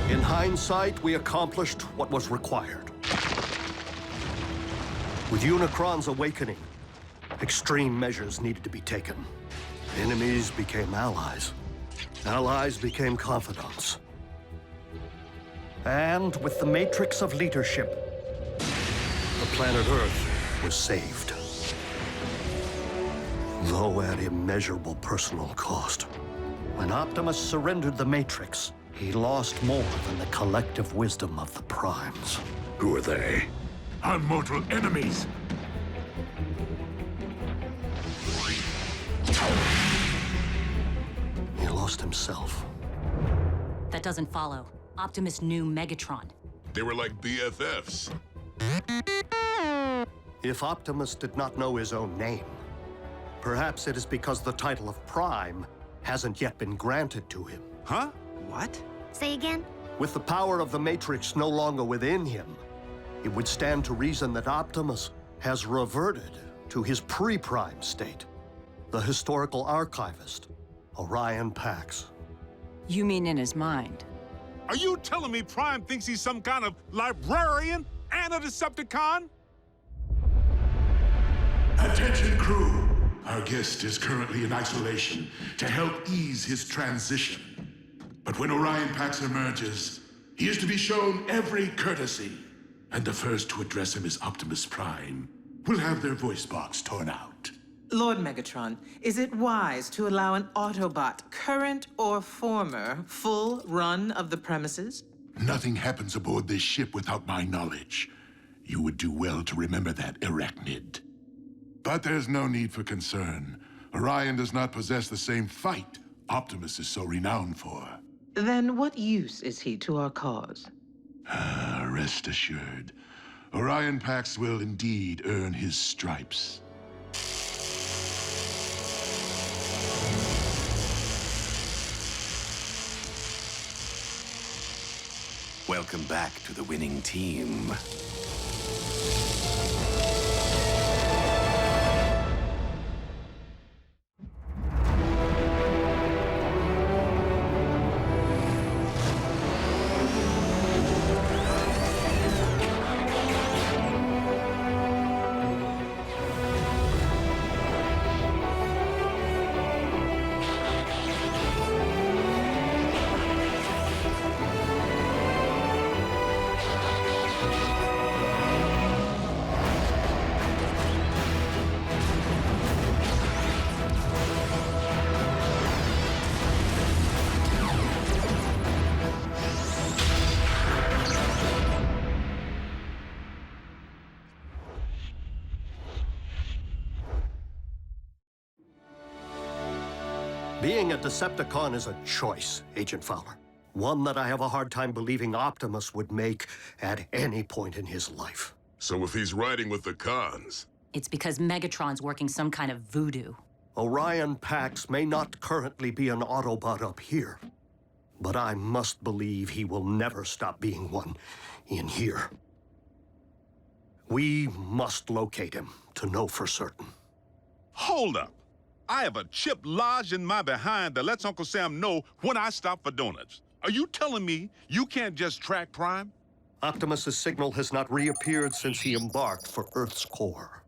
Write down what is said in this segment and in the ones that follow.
In hindsight, we accomplished what was required. With Unicron's awakening, extreme measures needed to be taken. Enemies became allies. Allies became confidants. And with the matrix of leadership, the planet Earth was saved. Though at immeasurable personal cost. When Optimus surrendered the matrix, he lost more than the collective wisdom of the Primes. Who are they? Our mortal enemies. He lost himself. That doesn't follow. Optimus knew Megatron. They were like BFFs. If Optimus did not know his own name, perhaps it is because the title of Prime hasn't yet been granted to him. Huh? What? Say again? With the power of the Matrix no longer within him, it would stand to reason that Optimus has reverted to his pre-Prime state. The historical archivist, Orion Pax. You mean in his mind? Are you telling me Prime thinks he's some kind of librarian and a Decepticon? Attention, crew. Our guest is currently in isolation to help ease his transition. But when Orion Pax emerges, he is to be shown every courtesy. And the first to address him is Optimus Prime. Will have their voice box torn out. Lord Megatron, is it wise to allow an Autobot, current or former, full run of the premises? Nothing happens aboard this ship without my knowledge. You would do well to remember that, Arachnid. But there's no need for concern. Orion does not possess the same fight Optimus is so renowned for. Then what use is he to our cause? Rest assured, Orion Pax will indeed earn his stripes. Welcome back to the winning team. Being a Decepticon is a choice, Agent Fowler. One that I have a hard time believing Optimus would make at any point in his life. So if he's riding with the cons, It's because Megatron's working some kind of voodoo. Orion Pax may not currently be an Autobot up here, but I must believe he will never stop being one in here. We must locate him to know for certain. Hold up. I have a chip lodged in my behind that lets Uncle Sam know when I stop for donuts. Are you telling me you can't just track Prime? Optimus's signal has not reappeared since he embarked for Earth's core.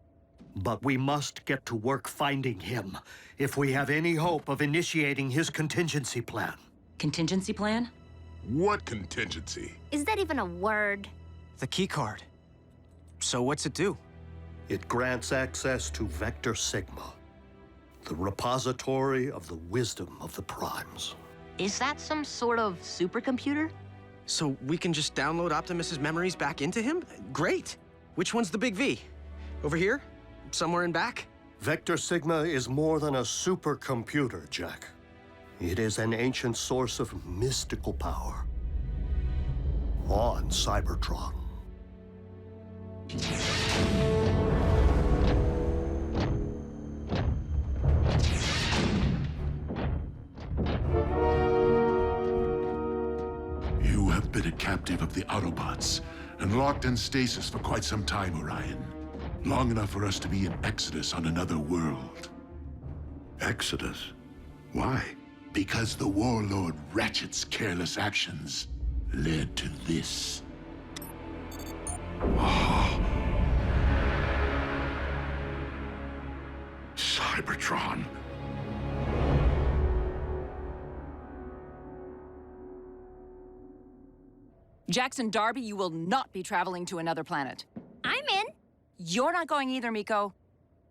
But we must get to work finding him if we have any hope of initiating his contingency plan. Contingency plan? what contingency? Is that even a word? The key card. So what's it do? It grants access to Vector Sigma, the repository of the wisdom of the Primes. Is that some sort of supercomputer? So we can just download Optimus's memories back into him? Great. Which one's the big V? Over here? Somewhere in back? Vector Sigma is more than a supercomputer, Jack. It is an ancient source of mystical power on Cybertron. You have been a captive of the Autobots and locked in stasis for quite some time, Orion. Long enough for us to be in Exodus on another world. Exodus? Why? Because the warlord Ratchet's careless actions led to this. Cybertron. Jackson Darby, you will not be traveling to another planet. I'm in. You're not going either, Miko.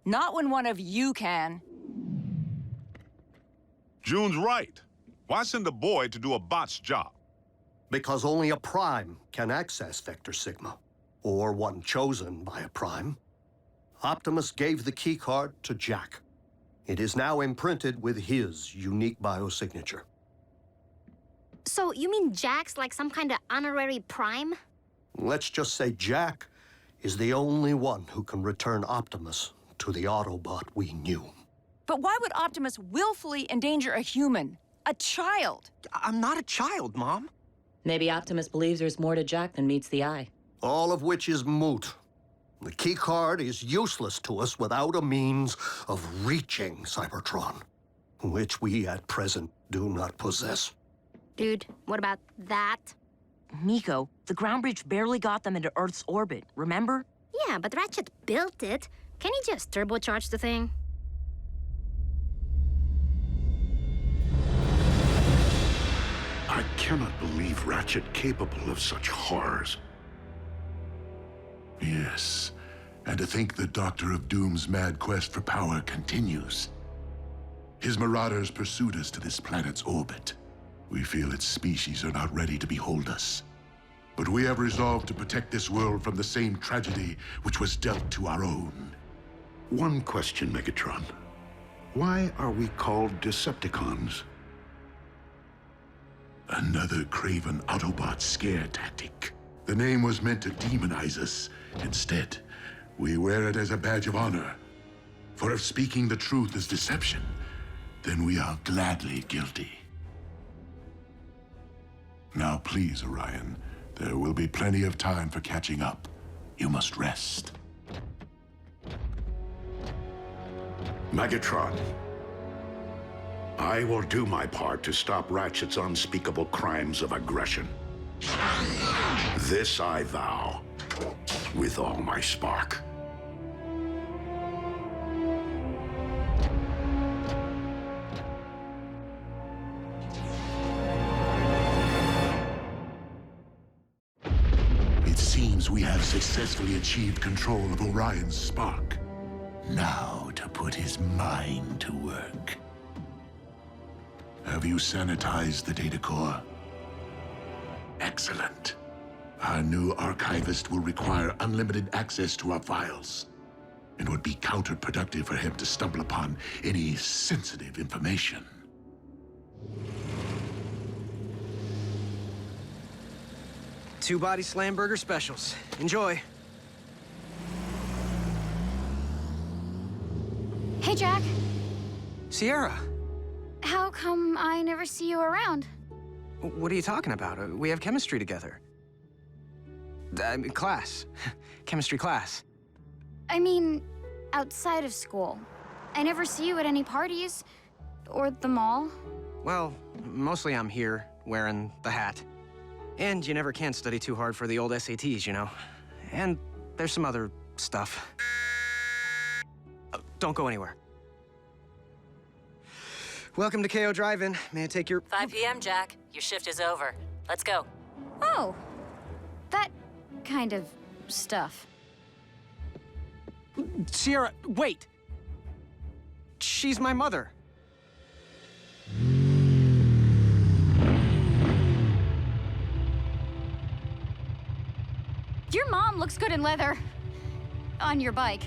Not when one of you can. June's right. Why send a boy to do a bot's job? Because only a Prime can access Vector Sigma, or one chosen by a Prime. Optimus gave the keycard to Jack. It is now imprinted with his unique biosignature. So you mean Jack's like some kind of honorary Prime? Let's just say Jack is the only one who can return Optimus to the Autobot we knew. But why would Optimus willfully endanger a human? A child? I'm not a child, Mom. Maybe Optimus believes there's more to Jack than meets the eye. All of which is moot. The keycard is useless to us without a means of reaching Cybertron, which we at present do not possess. Dude, what about that? Miko, the ground bridge barely got them into Earth's orbit, remember? Yeah, but Ratchet built it. Can he just turbocharge the thing? I cannot believe Ratchet capable of such horrors. Yes, and to think the Doctor of Doom's mad quest for power continues. His marauders pursued us to this planet's orbit. We feel its species are not ready to behold us. But we have resolved to protect this world from the same tragedy which was dealt to our own. One question, Megatron. Why are we called Decepticons? Another craven Autobot scare tactic. The name was meant to demonize us. Instead, we wear it as a badge of honor. For if speaking the truth is deception, then we are gladly guilty. Now please, Orion, there will be plenty of time for catching up. You must rest. Megatron, I will do my part to stop Ratchet's unspeakable crimes of aggression. This I vow, with all my spark. It seems we have successfully achieved control of Orion's spark. Now to put his mind to work. Have you sanitized the data core? Excellent. Our new archivist will require unlimited access to our files. It would be counterproductive for him to stumble upon any sensitive information. Two body slam burger specials. Enjoy. Hey, Jack. Sierra, How come I never see you around? what are you talking about? We have chemistry together. Class. Chemistry class. I mean, outside of school. I never see you at any parties. Or the mall. Well, mostly I'm here, wearing the hat. And you never can study too hard for the old SATs, you know? And there's some other stuff. Don't go anywhere. Welcome to KO Drive-In. May I take your... 5 p.m., Jack. Your shift is over. Let's go. Oh. That kind of stuff. Sierra, wait! She's my mother. Your mom looks good in leather. On your bike.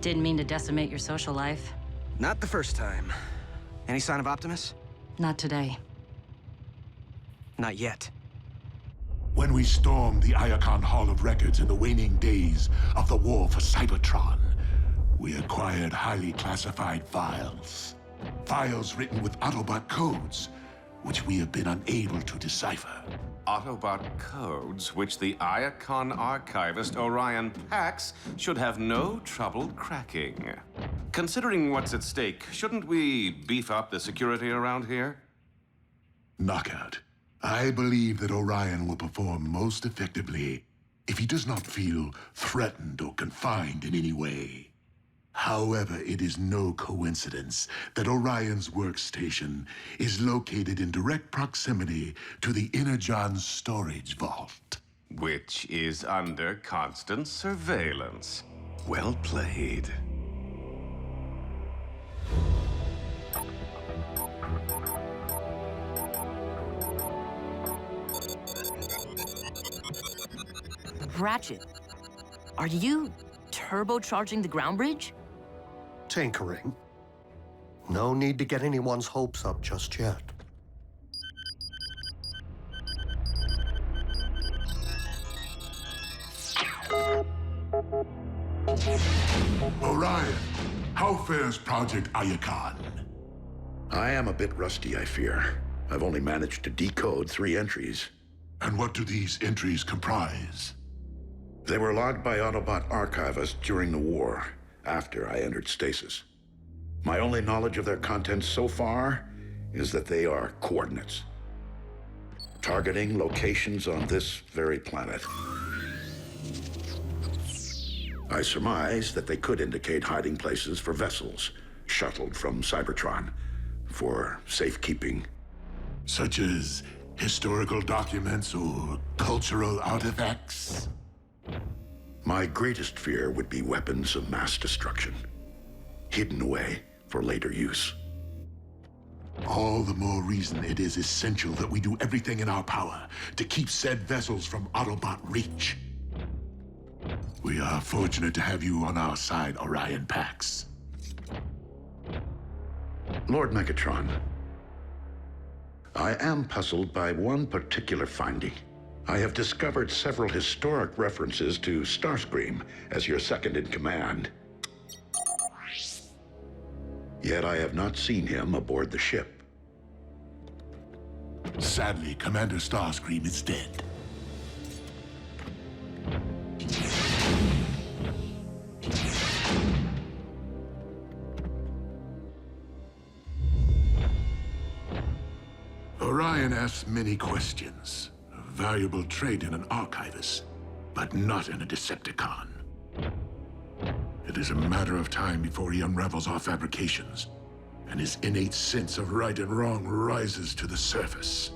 Didn't mean to decimate your social life. Not the first time. Any sign of Optimus? Not today. Not yet. When we stormed the Iacon Hall of Records in the waning days of the war for Cybertron, we acquired highly classified files. Files written with Autobot codes, which we have been unable to decipher. Autobot codes which the Iacon archivist Orion Pax should have no trouble cracking. Considering what's at stake, shouldn't we beef up the security around here? Knockout. I believe that Orion will perform most effectively if he does not feel threatened or confined in any way. However, it is no coincidence that Orion's workstation is located in direct proximity to the Energon storage vault. Which is under constant surveillance. Well played. Ratchet, are you turbocharging the ground bridge? Tinkering. No need to get anyone's hopes up just yet. Orion, how fares Project Iacon? I am a bit rusty, I fear. I've only managed to decode 3 entries. And what do these entries comprise? They were logged by Autobot archivists during the war, after I entered stasis. My only knowledge of their contents so far is that they are coordinates, targeting locations on this very planet. I surmise that they could indicate hiding places for vessels shuttled from Cybertron for safekeeping. Such as historical documents or cultural artifacts? My greatest fear would be weapons of mass destruction, hidden away for later use. All the more reason it is essential that we do everything in our power to keep said vessels from Autobot reach. We are fortunate to have you on our side, Orion Pax. Lord Megatron, I am puzzled by one particular finding. I have discovered several historic references to Starscream as your second in command. Yet I have not seen him aboard the ship. Sadly, Commander Starscream is dead. Orion asks many questions. A valuable trait in an archivist, but not in a Decepticon. It is a matter of time before he unravels our fabrications, and his innate sense of right and wrong rises to the surface.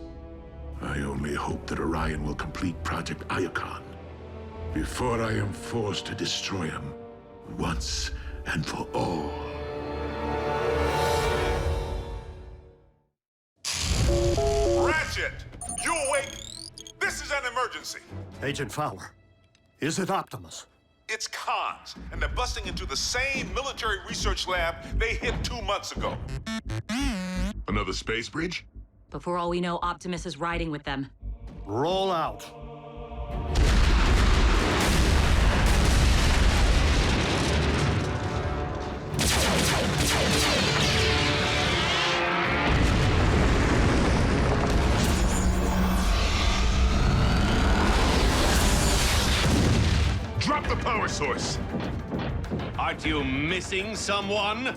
I only hope that Orion will complete Project Iacon before I am forced to destroy him once and for all. Ratchet! You awake? This is an emergency. Agent Fowler, is it Optimus? It's cons, and they're busting into the same military research lab they hit 2 months ago. Another space bridge? But for all we know, Optimus is riding with them. Roll out. Drop the power source! Aren't you missing someone?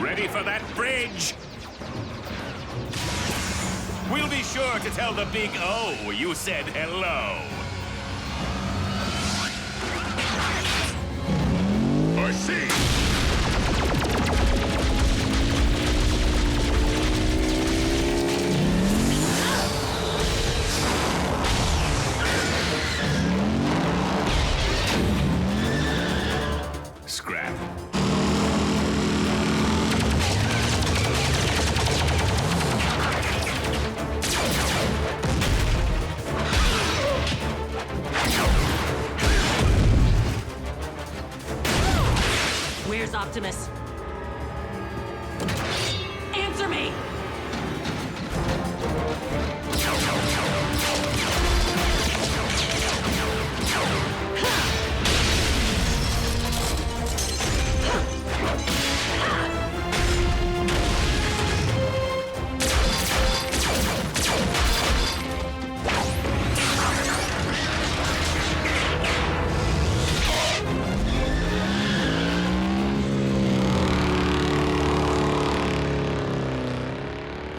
Ready for that bridge? We'll be sure to tell the big O you said hello. I see! Scrap.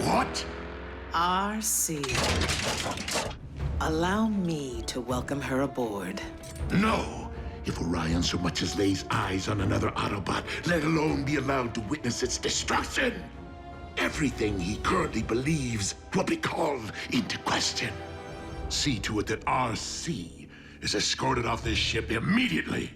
What? RC. Allow me to welcome her aboard. No! If Orion so much as lays eyes on another Autobot, let alone be allowed to witness its destruction, everything he currently believes will be called into question. See to it that RC is escorted off this ship immediately.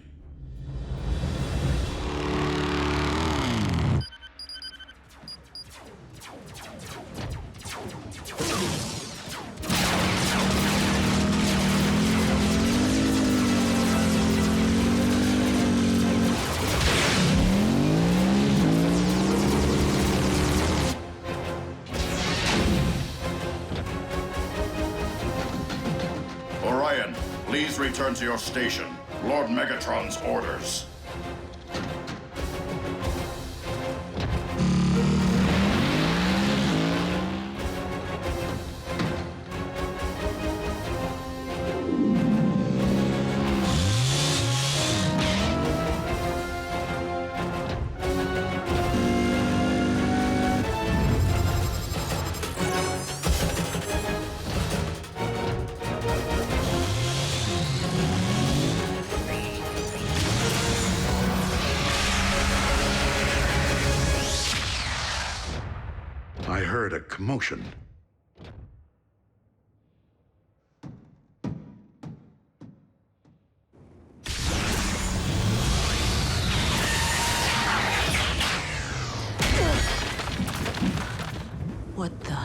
Orion, please return to your station. Lord Megatron's orders. I heard a commotion. What the?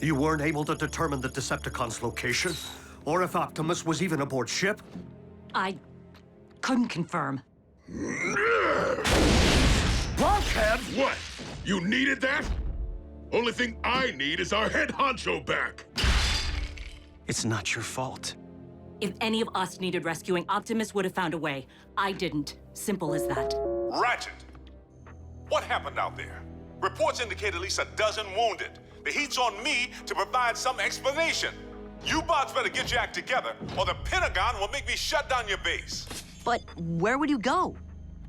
You weren't able to determine the Decepticons' location? Or if Optimus was even aboard ship? I couldn't confirm. Blockhead? What? You needed that? Only thing I need is our head honcho back. It's not your fault. If any of us needed rescuing, Optimus would have found a way. I didn't. Simple as that. Ratchet! What happened out there? Reports indicate at least a dozen wounded. The heat's on me to provide some explanation. You bots better get your act together, or the Pentagon will make me shut down your base. But where would you go?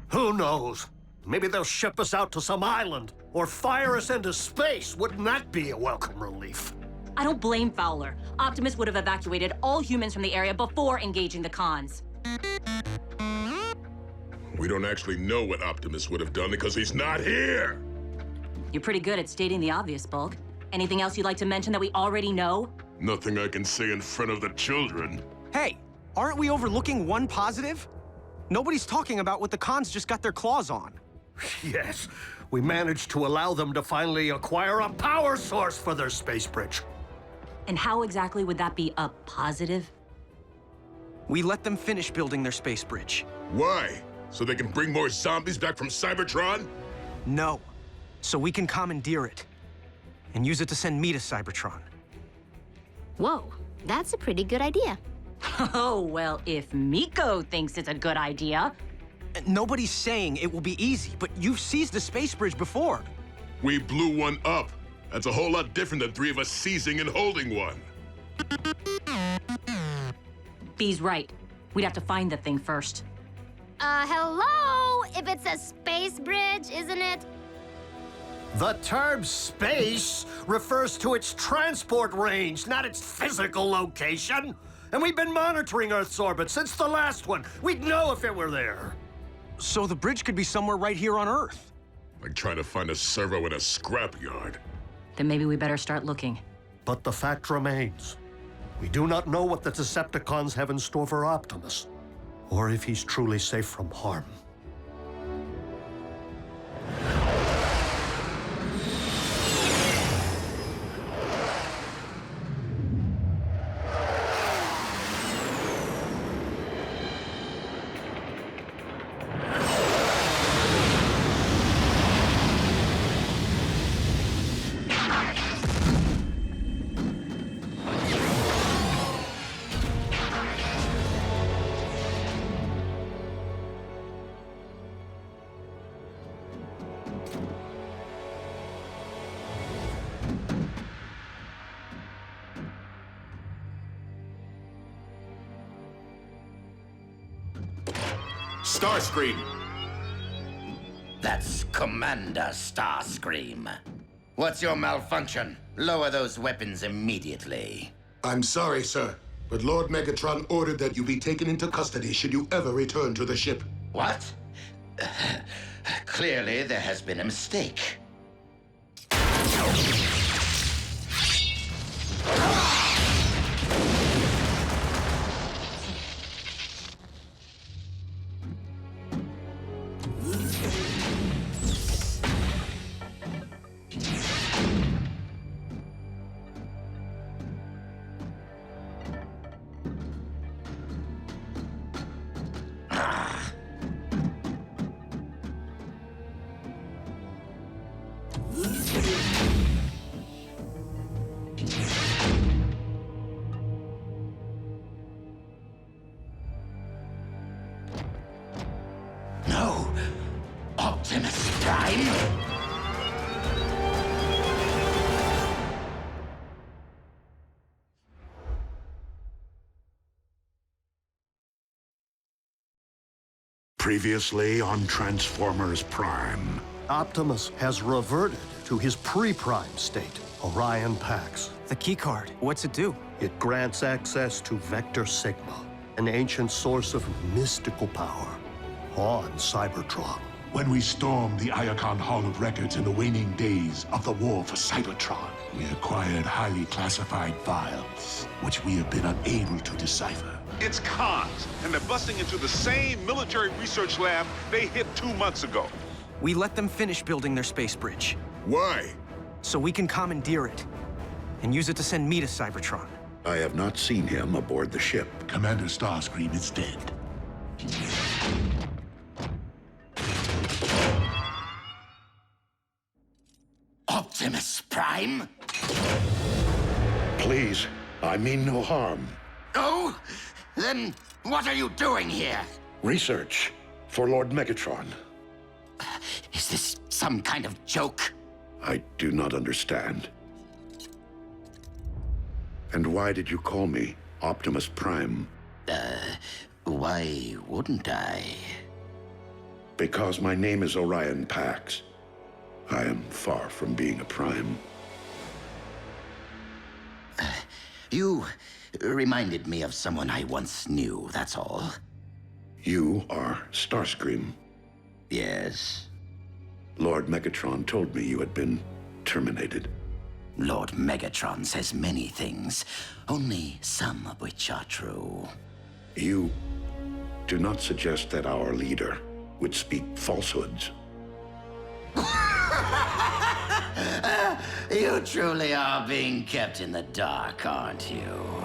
Who knows? Maybe they'll ship us out to some island, or fire us into space. Wouldn't that be a welcome relief? I don't blame Fowler. Optimus would have evacuated all humans from the area before engaging the cons. We don't actually know what Optimus would have done because he's not here. You're pretty good at stating the obvious, Bulk. Anything else you'd like to mention that we already know? Nothing I can say in front of the children. Hey, aren't we overlooking one positive? Nobody's talking about what the cons just got their claws on. Yes, we managed to allow them to finally acquire a power source for their space bridge. And how exactly would that be a positive? We let them finish building their space bridge. Why? So they can bring more zombies back from Cybertron? No. So we can commandeer it. And use it to send me to Cybertron. Whoa, that's a pretty good idea. Oh, well, if Miko thinks it's a good idea. Nobody's saying it will be easy, but you've seized a space bridge before. We blew one up. That's a whole lot different than three of us seizing and holding one. B's right. We'd have to find the thing first. Hello? If it's a space bridge, isn't it? The term space refers to its transport range, not its physical location. And we've been monitoring Earth's orbit since the last one. We'd know if it were there. So the bridge could be somewhere right here on Earth. Like trying to find a servo in a scrapyard. Then maybe we better start looking. But the fact remains, we do not know what the Decepticons have in store for Optimus, or if he's truly safe from harm. Starscream! That's Commander Starscream. What's your malfunction? Lower those weapons immediately. I'm sorry, sir, but Lord Megatron ordered that you be taken into custody should you ever return to the ship. What? Clearly, there has been a mistake. No! Optimus Prime? Previously on Transformers Prime. Optimus has reverted to his pre-prime state, Orion Pax. The keycard, what's it do? It grants access to Vector Sigma, an ancient source of mystical power on Cybertron. When we stormed the Iacon Hall of Records in the waning days of the war for Cybertron, we acquired highly classified files, which we have been unable to decipher. It's cons, and they're busting into the same military research lab they hit 2 months ago. We let them finish building their space bridge. Why? So we can commandeer it and use it to send me to Cybertron. I have not seen him aboard the ship. Commander Starscream is dead. Optimus Prime? Please, I mean no harm. Oh? Then what are you doing here? Research for Lord Megatron. Is this some kind of joke? I do not understand. And why did you call me Optimus Prime? Why wouldn't I? Because my name is Orion Pax. I am far from being a Prime. You reminded me of someone I once knew, that's all. You are Starscream. Yes. Lord Megatron told me you had been terminated. Lord Megatron says many things, only some of which are true. You do not suggest that our leader would speak falsehoods. You truly are being kept in the dark, aren't you?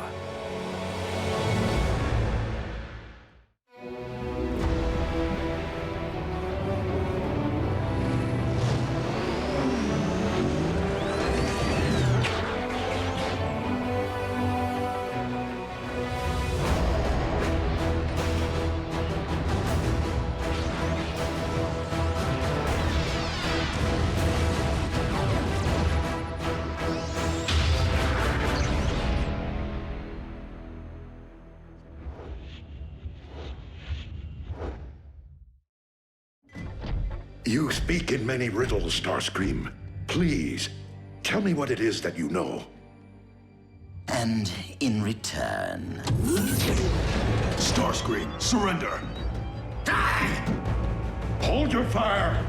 You speak in many riddles, Starscream. Please, tell me what it is that you know. And in return... Starscream, surrender! Die! Hold your fire!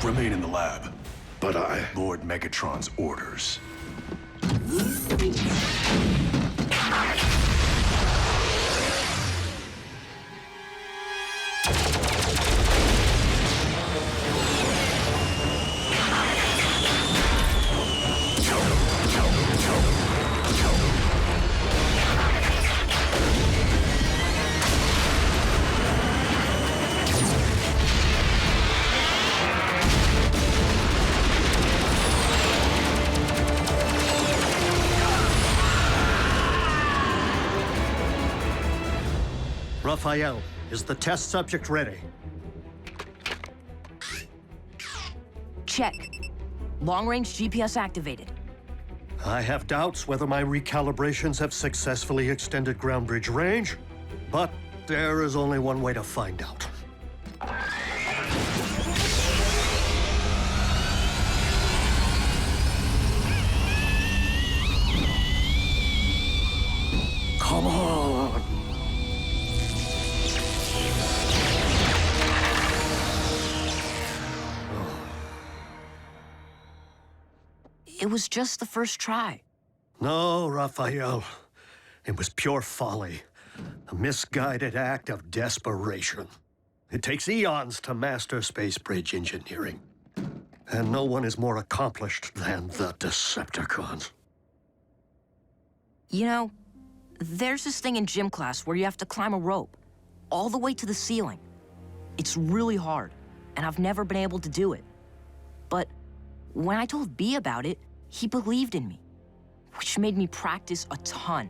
Remain in the lab. But I... Lord Megatron's orders. Rafael, is the test subject ready? Check. Long-range GPS activated. I have doubts whether my recalibrations have successfully extended ground bridge range, but there is only one way to find out. Come on! It was just the first try. No, Rafael. It was pure folly. A misguided act of desperation. It takes eons to master space bridge engineering. And no one is more accomplished than the Decepticons. You know, there's this thing in gym class where you have to climb a rope all the way to the ceiling. It's really hard, and I've never been able to do it. But when I told B about it, he believed in me, which made me practice a ton.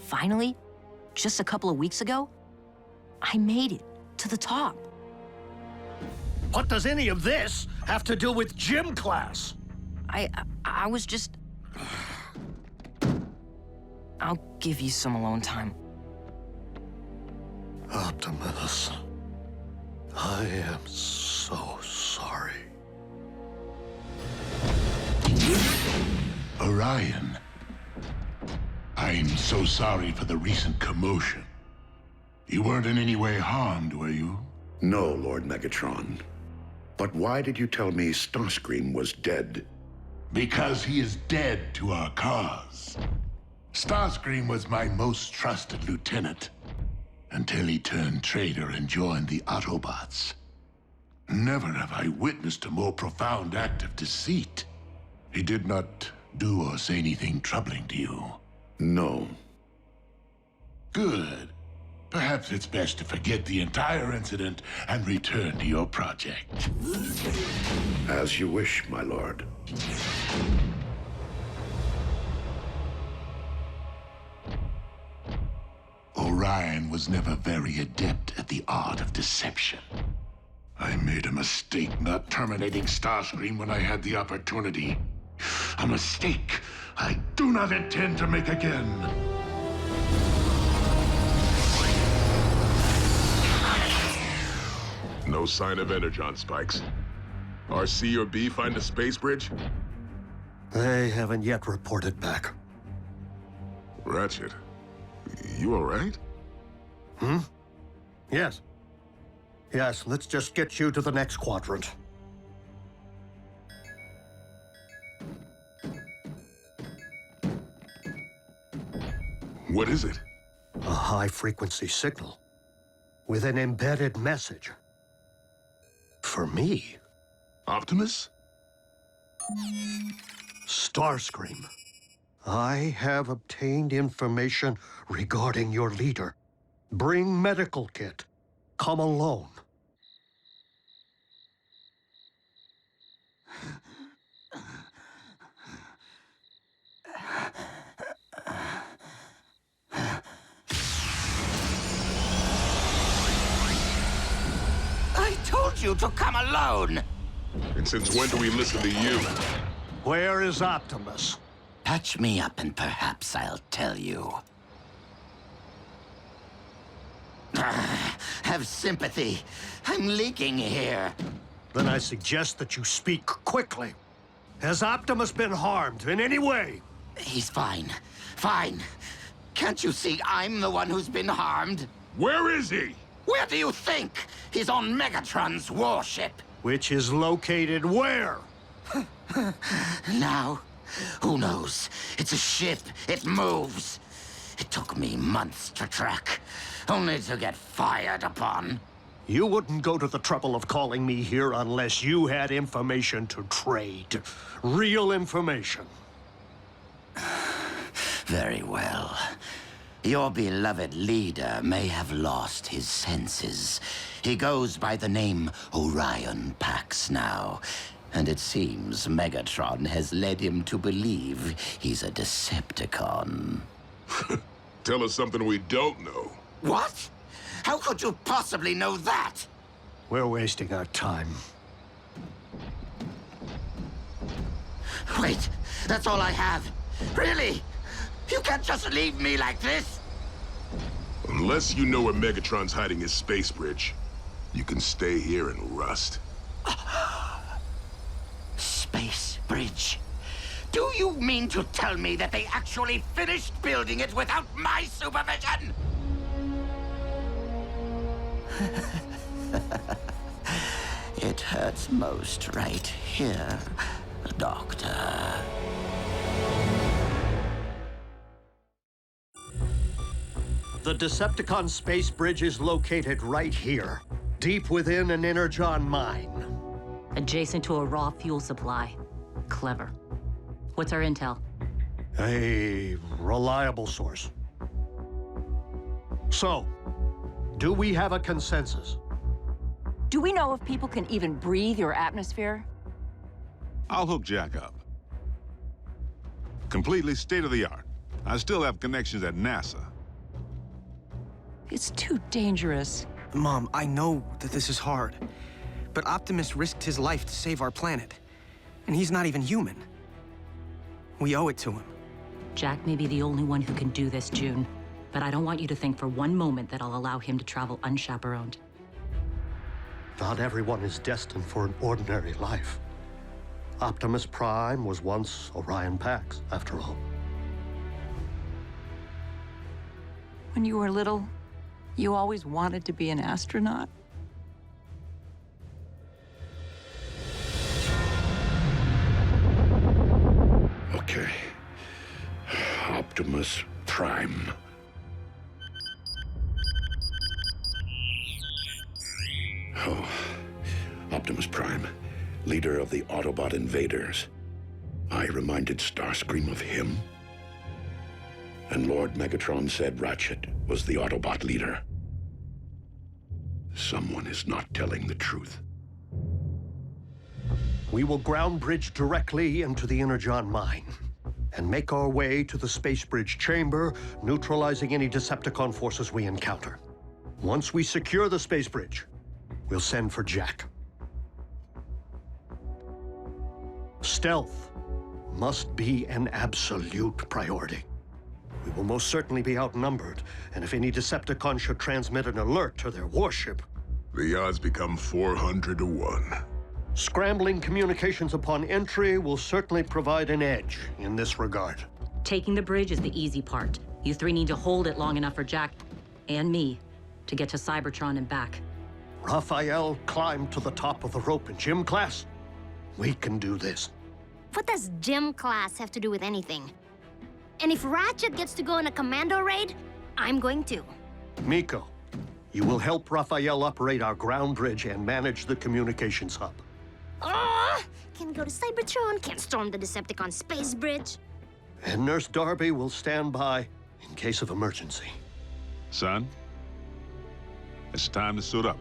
Finally, just a couple of weeks ago, I made it to the top. What does any of this have to do with gym class? I was just... I'll give you some alone time. Optimus, I am so sorry. Orion, I'm so sorry for the recent commotion. You weren't in any way harmed, were you? No, Lord Megatron. But why did you tell me Starscream was dead? Because he is dead to our cause. Starscream was my most trusted lieutenant, until he turned traitor and joined the Autobots. Never have I witnessed a more profound act of deceit. He did not do or say anything troubling to you? No. Good. Perhaps it's best to forget the entire incident and return to your project. As you wish, my lord. Orion was never very adept at the art of deception. I made a mistake not terminating Starscream when I had the opportunity. A mistake I do not intend to make again. No sign of energon spikes. Are C or B find a space bridge? They haven't yet reported back. Ratchet, you all right? Hmm? Yes. Yes, let's just get you to the next quadrant. What is it? A high-frequency signal with an embedded message. For me. Optimus? Starscream. I have obtained information regarding your leader. Bring medical kit. Come alone. I told you to come alone! And since when do we listen to you? Where is Optimus? Patch me up and perhaps I'll tell you. Have sympathy. I'm leaking here. Then I suggest that you speak quickly. Has Optimus been harmed in any way? He's fine. Fine. Can't you see I'm the one who's been harmed? Where is he? Where do you think? He's on Megatron's warship. Which is located where? Now, who knows? It's a ship. It moves. It took me months to track, only to get fired upon. You wouldn't go to the trouble of calling me here unless you had information to trade. Real information. Very well. Your beloved leader may have lost his senses. He goes by the name Orion Pax now, and it seems Megatron has led him to believe he's a Decepticon. Tell us something we don't know. What? How could you possibly know that? We're wasting our time. Wait, that's all I have. Really? You can't just leave me like this! Unless you know where Megatron's hiding his space bridge, you can stay here and rust. Space bridge? Do you mean to tell me that they actually finished building it without my supervision? It hurts most right here, Doctor. The Decepticon space bridge is located right here, deep within an Energon mine. Adjacent to a raw fuel supply. Clever. What's our intel? A reliable source. So, do we have a consensus? Do we know if people can even breathe your atmosphere? I'll hook Jack up. Completely state-of-the-art. I still have connections at NASA. It's too dangerous. Mom, I know that this is hard, but Optimus risked his life to save our planet, and he's not even human. We owe it to him. Jack may be the only one who can do this, June. But I don't want you to think for one moment that I'll allow him to travel unchaperoned. Not everyone is destined for an ordinary life. Optimus Prime was once Orion Pax, after all. When you were little, you always wanted to be an astronaut? Okay. Optimus Prime. Oh, Optimus Prime, leader of the Autobot invaders. I reminded Starscream of him. And Lord Megatron said Ratchet was the Autobot leader. Someone is not telling the truth. We will ground bridge directly into the Energon mine and make our way to the space bridge chamber, neutralizing any Decepticon forces we encounter. Once we secure the space bridge, we'll send for Jack. Stealth must be an absolute priority. We will most certainly be outnumbered, and if any Decepticon should transmit an alert to their warship... The odds become 400 to 1. Scrambling communications upon entry will certainly provide an edge in this regard. Taking the bridge is the easy part. You three need to hold it long enough for Jack and me to get to Cybertron and back. Rafael climbed to the top of the rope in gym class. We can do this. What does gym class have to do with anything? And if Ratchet gets to go on a commando raid, I'm going to. Miko, you will help Rafael operate our ground bridge and manage the communications hub. Can't go to Cybertron, can't storm the Decepticon space bridge. And Nurse Darby will stand by in case of emergency. Son, it's time to suit up.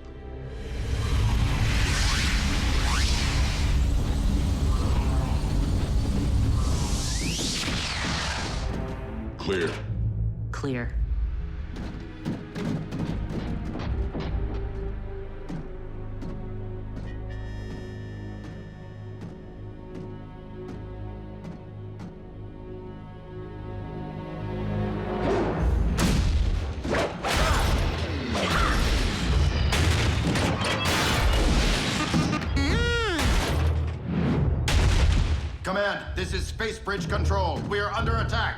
Clear. Clear. Command, this is Space Bridge Control. We are under attack.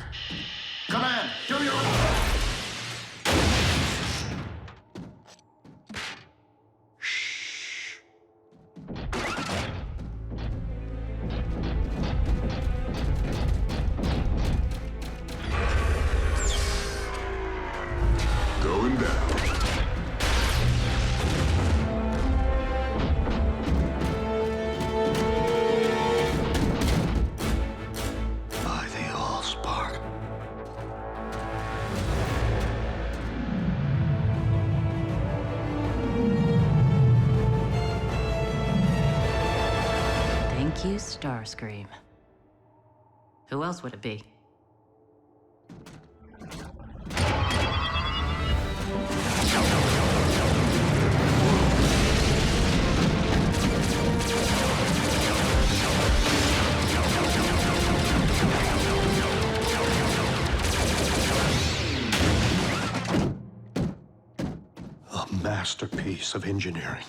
Command, do your... Going down. By the Allspark. Thank you, Starscream. Who else would it be? masterpiece of engineering.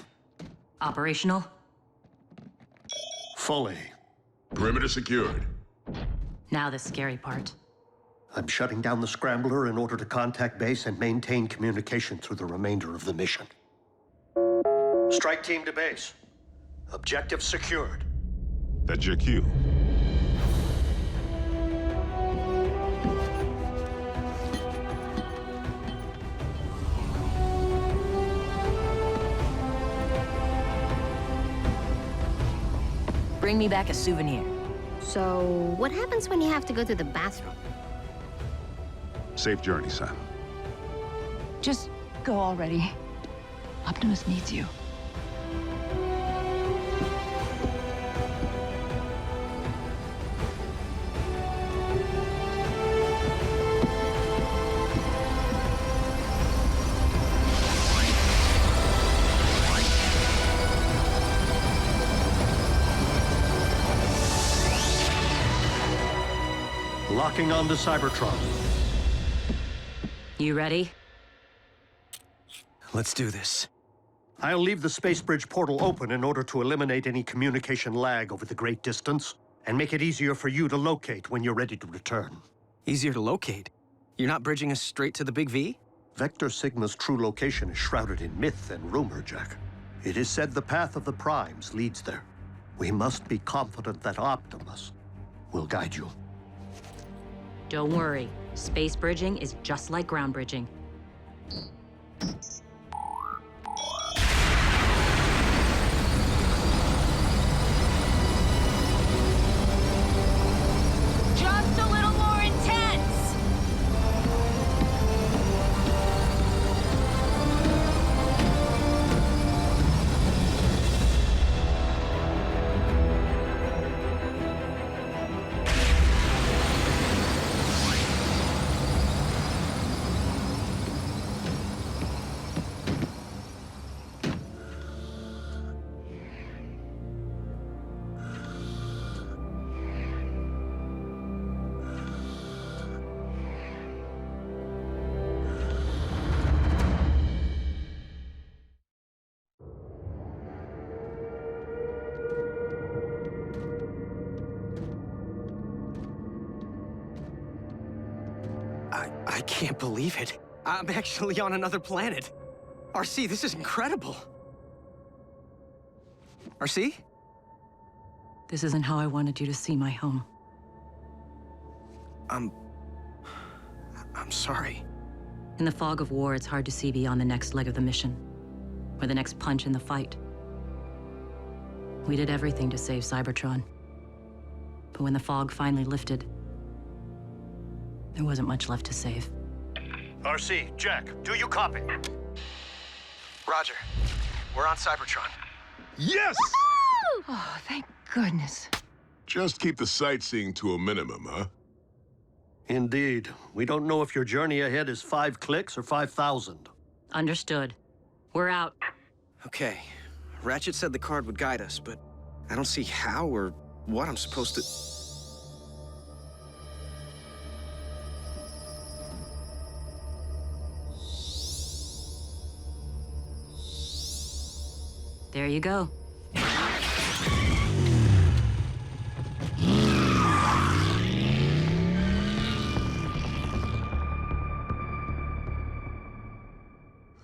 Operational? Fully. Perimeter secured. Now the scary part. I'm shutting down the scrambler in order to contact base and maintain communication through the remainder of the mission. Strike team to base. Objective secured. That's your cue. Bring me back a souvenir. So, what happens when you have to go to the bathroom? Safe journey, son. Just go already. Optimus needs you. Locking onto Cybertron. You ready? Let's do this. I'll leave the space bridge portal open in order to eliminate any communication lag over the great distance and make it easier for you to locate when you're ready to return. Easier to locate? You're not bridging us straight to the Big V? Vector Sigma's true location is shrouded in myth and rumor, Jack. It is said the path of the Primes leads there. We must be confident that Optimus will guide you. Don't worry. Space bridging is just like ground bridging. Just a little more intense! I can't believe it. I'm actually on another planet. RC, this is incredible. RC? This isn't how I wanted you to see my home. I'm sorry. In the fog of war, it's hard to see beyond the next leg of the mission, or the next punch in the fight. We did everything to save Cybertron. But when the fog finally lifted, there wasn't much left to save. RC, Jack, do you copy? Roger. We're on Cybertron. Yes! Oh, thank goodness. Just keep the sightseeing to a minimum, huh? Indeed. We don't know if your journey ahead is 5 clicks or 5,000. Understood. We're out. Okay. Ratchet said the card would guide us, but I don't see how or what I'm supposed to... There you go.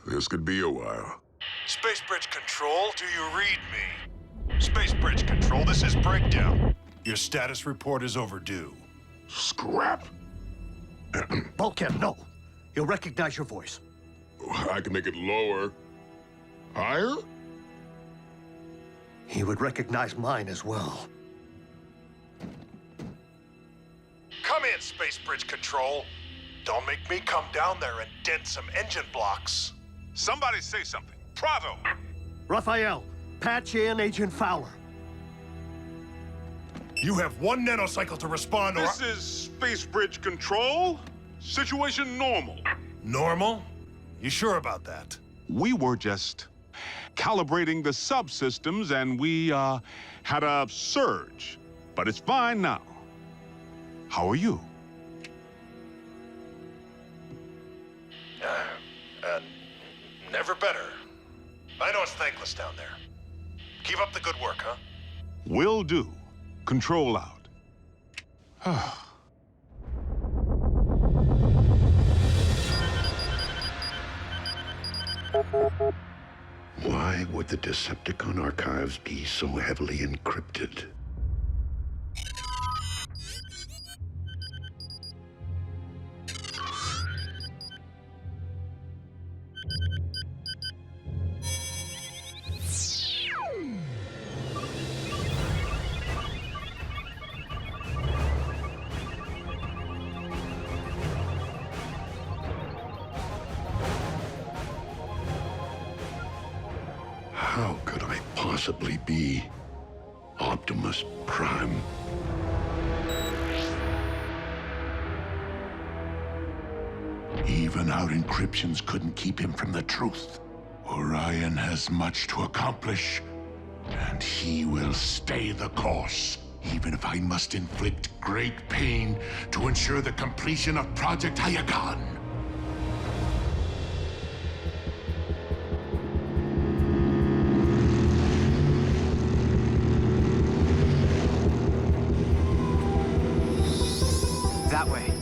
This could be a while. Space Bridge Control, do you read me? Space Bridge Control, this is Breakdown. Your status report is overdue. Scrap. Bulkhead, no. He'll recognize your voice. I can make it lower. Higher? He would recognize mine as well. Come in, Space Bridge Control. Don't make me come down there and dent some engine blocks. Somebody say something. Bravo! Rafael, patch in Agent Fowler. You have 1 nanocycle to respond or... This is Space Bridge Control. Situation normal. Normal? You sure about that? We were just calibrating the subsystems and we had a surge. But it's fine now. How are you? Never better. I know it's thankless down there. Keep up the good work, huh? Will do. Control out. Why would the Decepticon archives be so heavily encrypted? How could I possibly be Optimus Prime? Even our encryptions couldn't keep him from the truth. Orion has much to accomplish, and he will stay the course, even if I must inflict great pain to ensure the completion of Project Iacon. That way.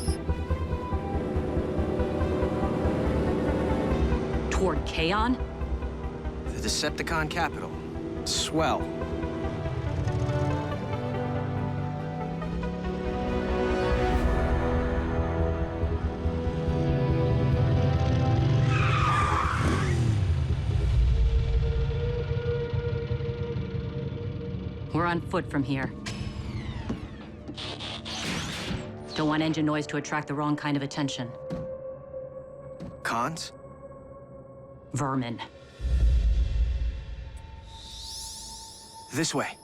Toward Kaon? The Decepticon capital. Swell. We're on foot from here. Don't want engine noise to attract the wrong kind of attention. Cons? Vermin. This way.